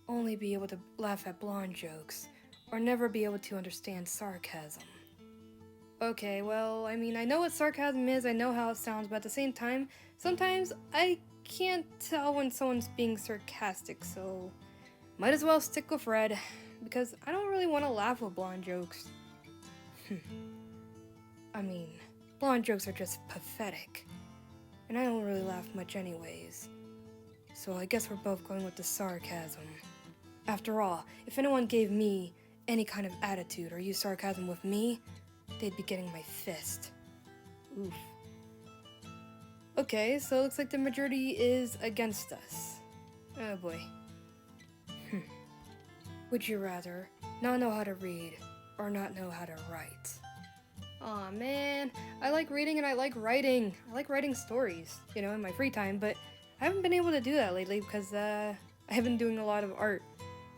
only be able to laugh at blonde jokes, or never be able to understand sarcasm. Okay, well, I mean, I know what sarcasm is, I know how it sounds, but at the same time, sometimes I can't tell when someone's being sarcastic, so might as well stick with red, because I don't really want to laugh with blonde jokes. I mean, blonde jokes are just pathetic, and I don't really laugh much anyways. So I guess we're both going with the sarcasm. After all, if anyone gave me any kind of attitude or used sarcasm with me, they'd be getting my fist. Oof. Okay, so it looks like the majority is against us. Oh boy. Would you rather not know how to read or not know how to write? Aw man, I like reading and I like writing. I like writing stories, you know, in my free time, but I haven't been able to do that lately because I have been doing a lot of art.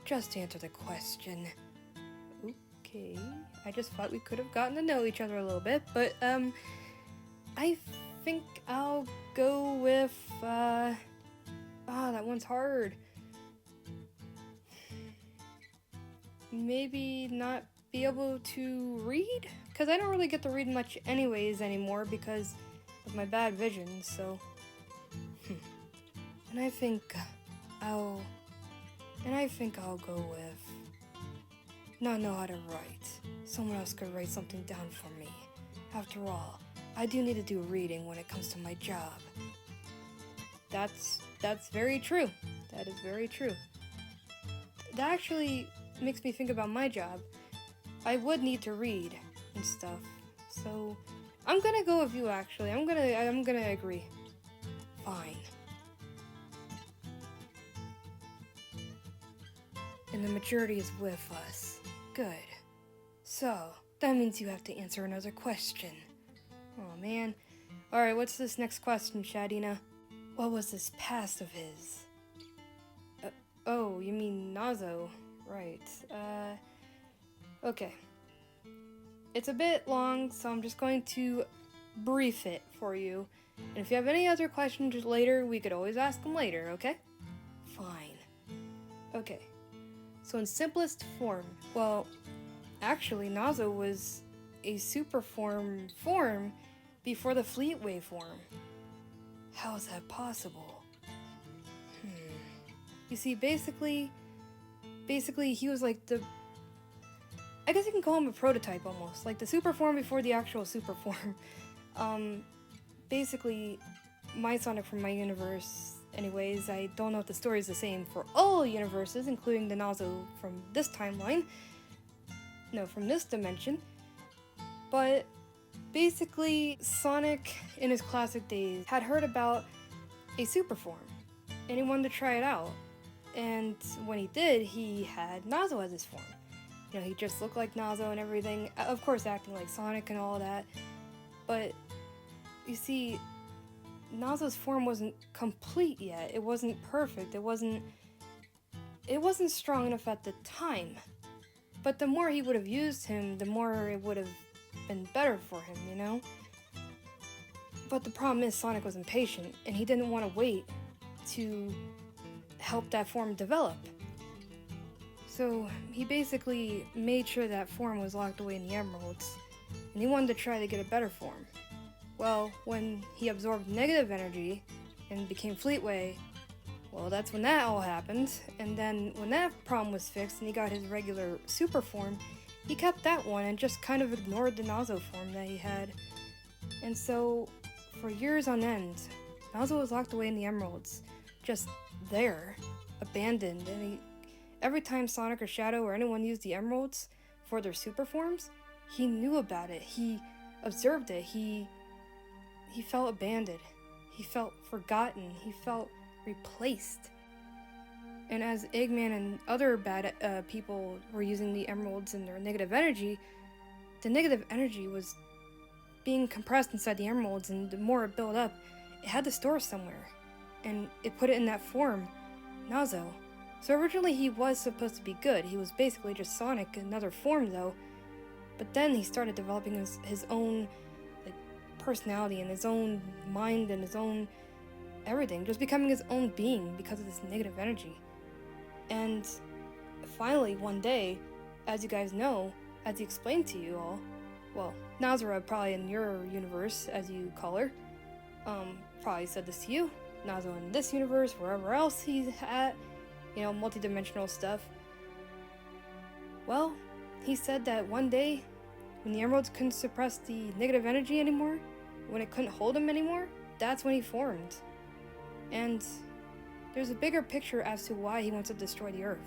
Just answer the question. Okay, I just thought we could have gotten to know each other a little bit, but I think I'll go with that one's hard. Maybe not be able to read? Because I don't really get to read much anyways anymore because of my bad vision, so... And I think I'll go with not know how to write. Someone else could write something down for me. After all, I do need to do reading when it comes to my job. That's very true. That is very true. That actually makes me think about my job. I would need to read and stuff. So I'm gonna go with you actually. I'm gonna agree. Fine. And the majority is with us. Good. So, that means you have to answer another question. Oh man. Alright, what's this next question, Shadina? What was this past of his? Oh, you mean Nazo. Right. Okay. It's a bit long, so I'm just going to brief it for you. And if you have any other questions later, we could always ask them later, okay? Fine. Okay. So in simplest form, well, actually Nazo was a super form before the fleet wave form. How is that possible? You see, basically he was like I guess you can call him a prototype almost, like the super form before the actual super form. Basically, my Sonic from my universe, anyways, I don't know if the story is the same for all universes, including the Nazo from this timeline. No, from this dimension. But basically, Sonic, in his classic days, had heard about a super form, and he wanted to try it out. And when he did, he had Nazo as his form. You know, he just looked like Nazo and everything, of course acting like Sonic and all that. But, you see, Nazo's form wasn't complete yet. It wasn't perfect. It wasn't strong enough at the time. But the more he would have used him, the more it would have been better for him, you know? But the problem is Sonic was impatient, and he didn't want to wait to help that form develop. So he basically made sure that form was locked away in the emeralds, and he wanted to try to get a better form. Well, when he absorbed negative energy and became Fleetway, well, that's when that all happened. And then when that problem was fixed and he got his regular super form, he kept that one and just kind of ignored the Nazo form that he had. And so, for years on end, Nazo was locked away in the emeralds, just there, abandoned, and every time Sonic or Shadow or anyone used the emeralds for their super forms, he knew about it, he observed it, he felt abandoned, he felt forgotten, he felt replaced. And as Eggman and other bad people were using the emeralds and their negative energy, the negative energy was being compressed inside the emeralds, and the more it built up, it had to store somewhere. And it put it in that form, Nazo. So originally he was supposed to be good. He was basically just Sonic in another form though. But then he started developing his own personality and his own mind and his own everything, just becoming his own being because of this negative energy. And finally, one day, as you guys know, as he explained to you all, well, Nazara probably in your universe, as you call her, probably said this to you. Nazo in this universe, wherever else he's at, you know, multidimensional stuff. Well, he said that one day, when the emeralds couldn't suppress the negative energy anymore, when it couldn't hold him anymore, that's when he formed. And there's a bigger picture as to why he wants to destroy the Earth.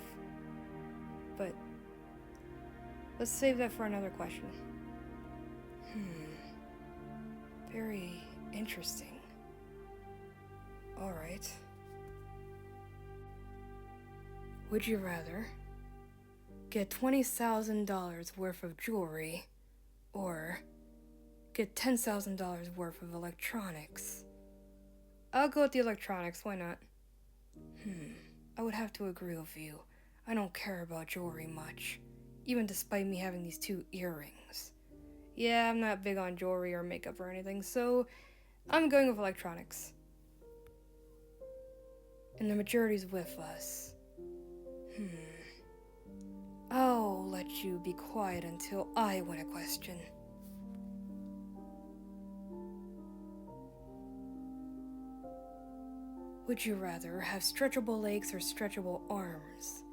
But let's save that for another question. Very interesting. Alright. Would you rather get $20,000 worth of jewelry or get $10,000 worth of electronics? I'll go with the electronics, why not? I would have to agree with you. I don't care about jewelry much, even despite me having these 2 earrings. Yeah, I'm not big on jewelry or makeup or anything, so I'm going with electronics. And the majority's with us. I'll let you be quiet until I win a question. Would you rather have stretchable legs or stretchable arms?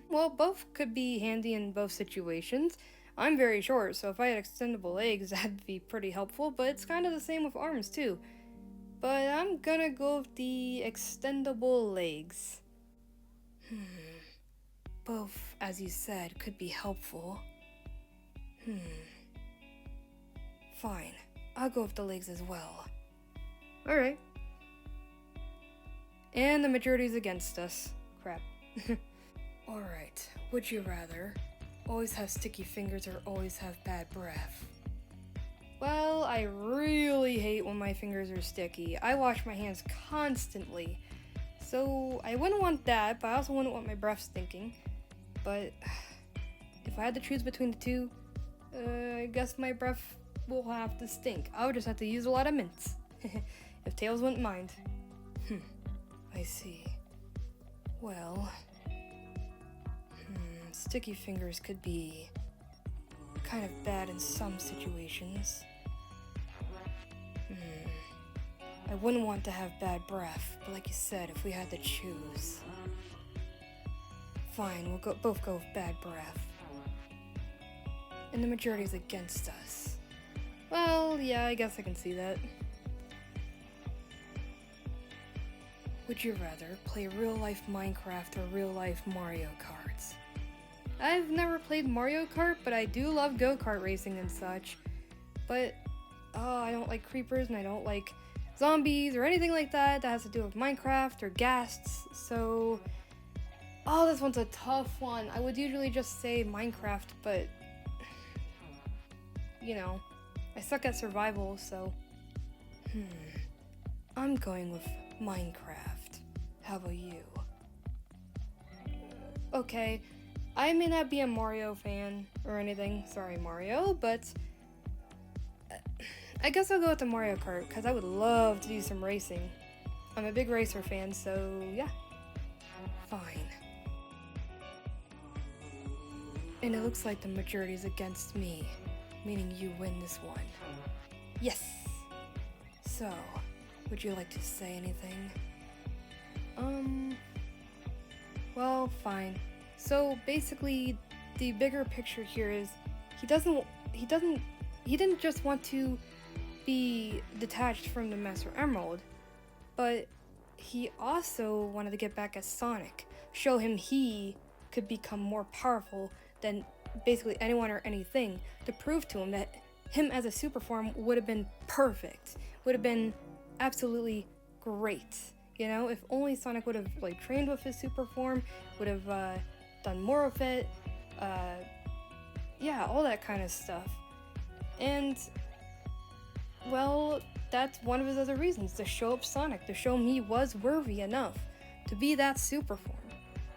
Well, both could be handy in both situations. I'm very short, so if I had extendable legs, that'd be pretty helpful, but it's kind of the same with arms, too. But I'm gonna go with the extendable legs. Both, as you said, could be helpful. Fine, I'll go with the legs as well. Alright. And the majority's against us. Crap. Alright, would you rather always have sticky fingers or always have bad breath? Well, I really hate when my fingers are sticky. I wash my hands constantly. So I wouldn't want that, but I also wouldn't want my breath stinking. But if I had to choose between the 2, I guess my breath will have to stink. I would just have to use a lot of mints. If Tails wouldn't mind. I see. Well, sticky fingers could be kind of bad in some situations. I wouldn't want to have bad breath, but like you said, if we had to choose. Fine, we'll both go with bad breath. And the majority's against us. Well, yeah, I guess I can see that. Would you rather play real-life Minecraft or real-life Mario Kart? I've never played Mario Kart, but I do love go-kart racing and such. But, I don't like creepers and I don't like zombies or anything like that has to do with Minecraft or ghasts, so... this one's a tough one. I would usually just say Minecraft, but... you know, I suck at survival, so... I'm going with Minecraft. How about you? Okay, I may not be a Mario fan or anything, sorry Mario, but I guess I'll go with the Mario Kart, because I would love to do some racing. I'm a big racer fan, so yeah. Fine. And it looks like the majority is against me, meaning you win this one. Yes! So, would you like to say anything? Well, fine. So basically, the bigger picture here is he didn't just want to be detached from the Master Emerald, but he also wanted to get back at Sonic, show him he could become more powerful than basically anyone or anything, to prove to him that him as a super form would have been perfect, would have been absolutely great. You know, if only Sonic would have like trained with his super form, would have done more of it, yeah, all that kind of stuff. And well, that's one of his other reasons, to show up Sonic, to show him he was worthy enough to be that super form.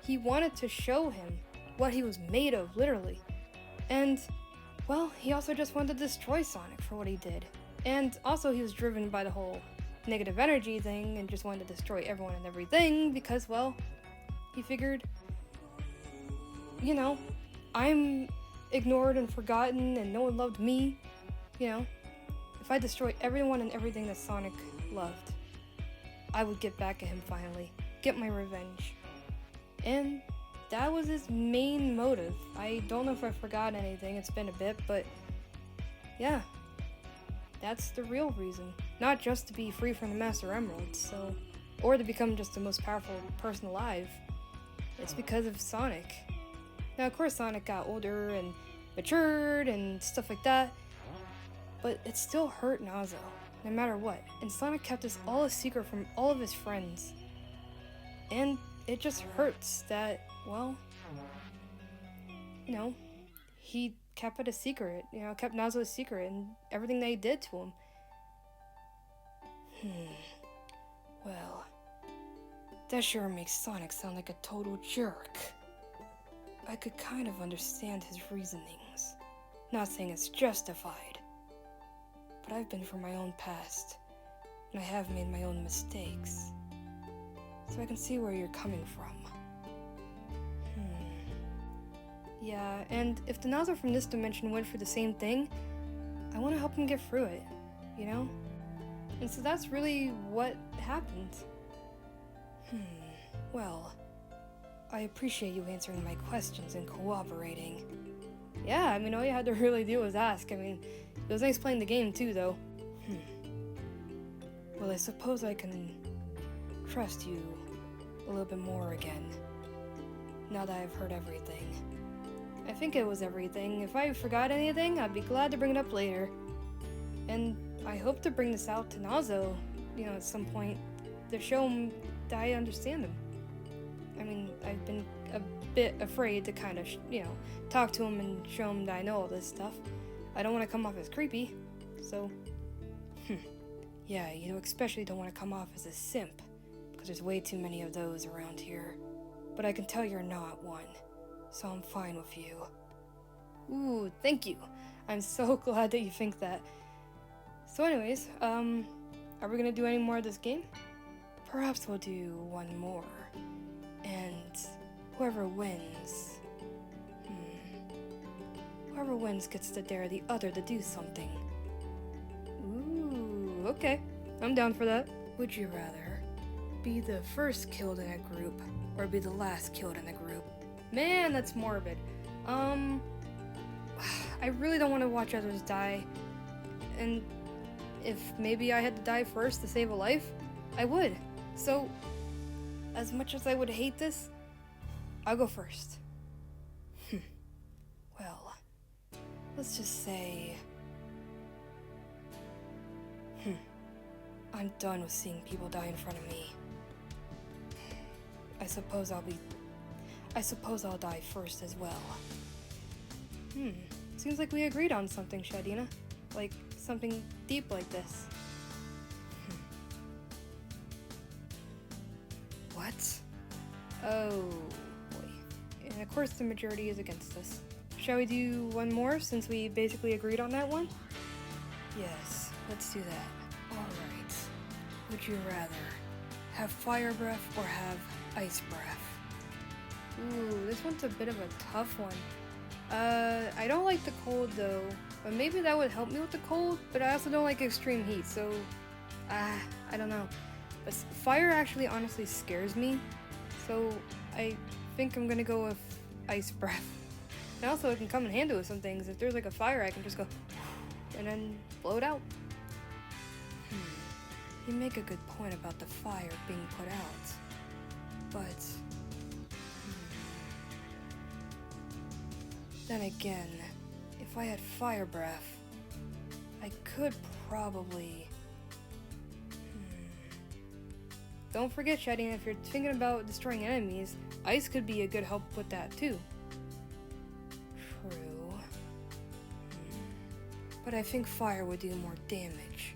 He wanted to show him what he was made of, literally. And well, he also just wanted to destroy Sonic for what he did. And also he was driven by the whole negative energy thing and just wanted to destroy everyone and everything because, well, he figured, you know, I'm ignored and forgotten and no one loved me, you know. If I destroy everyone and everything that Sonic loved, I would get back at him finally, get my revenge. And that was his main motive. I don't know if I forgot anything, it's been a bit, but yeah, that's the real reason. Not just to be free from the Master Emeralds, so, or to become just the most powerful person alive. It's because of Sonic. Now, of course, Sonic got older and matured and stuff like that, but it still hurt Nazo, no matter what. And Sonic kept this all a secret from all of his friends. And it just hurts that, well, you know, he kept it a secret, you know, kept Nazo a secret and everything they did to him. Well, that sure makes Sonic sound like a total jerk. I could kind of understand his reasonings. Not saying it's justified, but I've been through my own past, and I have made my own mistakes. So I can see where you're coming from. Yeah, and if the Nazo from this dimension went for the same thing, I want to help him get through it, you know? And so that's really what happened. Well, I appreciate you answering my questions and cooperating. Yeah, I mean, all you had to really do was ask. I mean, it was nice playing the game too, though. Well, I suppose I can trust you a little bit more again, now that I've heard everything. I think it was everything. If I forgot anything, I'd be glad to bring it up later. And I hope to bring this out to Nazo, you know, at some point, to show him that I understand him. I mean, I've been a bit afraid to kind of, you know, talk to him and show him that I know all this stuff. I don't want to come off as creepy, so... Yeah, you especially don't want to come off as a simp, because there's way too many of those around here. But I can tell you're not one, so I'm fine with you. Ooh, thank you. I'm so glad that you think that. So anyways, are we gonna do any more of this game? Perhaps we'll do one more. And whoever wins... Whoever wins gets to dare the other to do something. Ooh, okay. I'm down for that. Would you rather be the first killed in a group, or be the last killed in a group? Man, that's morbid. I really don't want to watch others die. And if maybe I had to die first to save a life, I would. So, as much as I would hate this, I'll go first. Well, let's just say... I'm done with seeing people die in front of me. I suppose I'll die first as well. Seems like we agreed on something, Shadina. Like, something deep like this. What? Oh, boy. And of course the majority is against us. Shall we do one more, since we basically agreed on that one? Yes, let's do that. Alright. Would you rather have fire breath or have ice breath? Ooh, this one's a bit of a tough one. I don't like the cold though, but maybe that would help me with the cold, but I also don't like extreme heat, so, I don't know. But fire actually honestly scares me, so I think I'm gonna go with ice breath. And also it can come in handy with some things. If there's like a fire, I can just go and then blow it out. You make a good point about the fire being put out, but then again, if I had fire breath, I could probably... Don't forget, Shadina, if you're thinking about destroying enemies, ice could be a good help with that too. True. But I think fire would do more damage.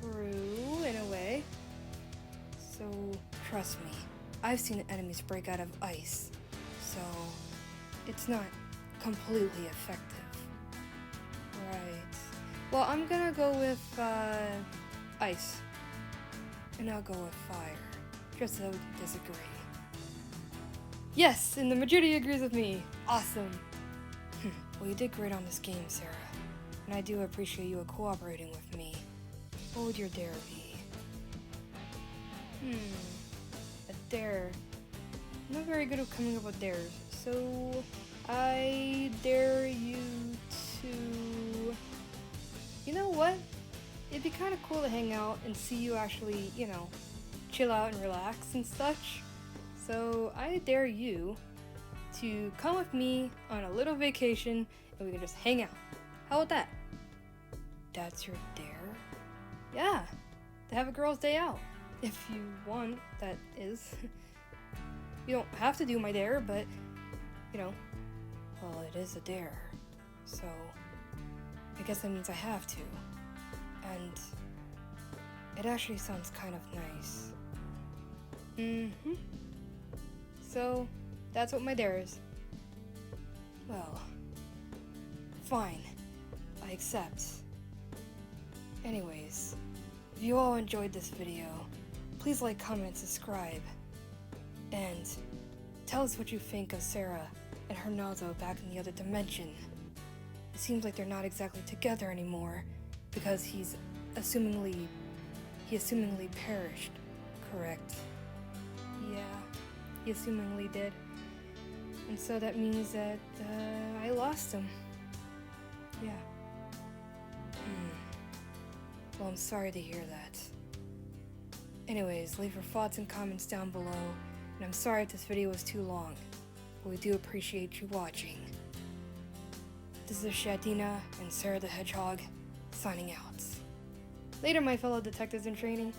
True, in a way. So, trust me, I've seen enemies break out of ice, so it's not completely effective. Right. Well, I'm gonna go with, ice. And I'll go with fire, just so we can disagree. Yes, and the majority agrees with me. Awesome. Well, you did great on this game, Sarah. And I do appreciate you cooperating with me. What would your dare be? A dare. I'm not very good at coming up with dares, so I dare you to... You know what? It'd be kind of cool to hang out and see you actually, you know, chill out and relax and such. So I dare you to come with me on a little vacation and we can just hang out. How about that? That's your dare? Yeah, to have a girl's day out. If you want, that is. You don't have to do my dare, but, you know, well, it is a dare. So, I guess that means I have to. And it actually sounds kind of nice. So, that's what my dare is. Well, fine. I accept. Anyways, if you all enjoyed this video, please like, comment, subscribe. And tell us what you think of Sarah and her Nazo back in the other dimension. It seems like they're not exactly together anymore because he assumingly perished, correct? Yeah, he assumingly did. And so that means that I lost him. Yeah. Well, I'm sorry to hear that. Anyways, leave your thoughts and comments down below, and I'm sorry if this video was too long, but we do appreciate you watching. This is Shadina and Sarah the Hedgehog, signing out. Later, my fellow detectives in training.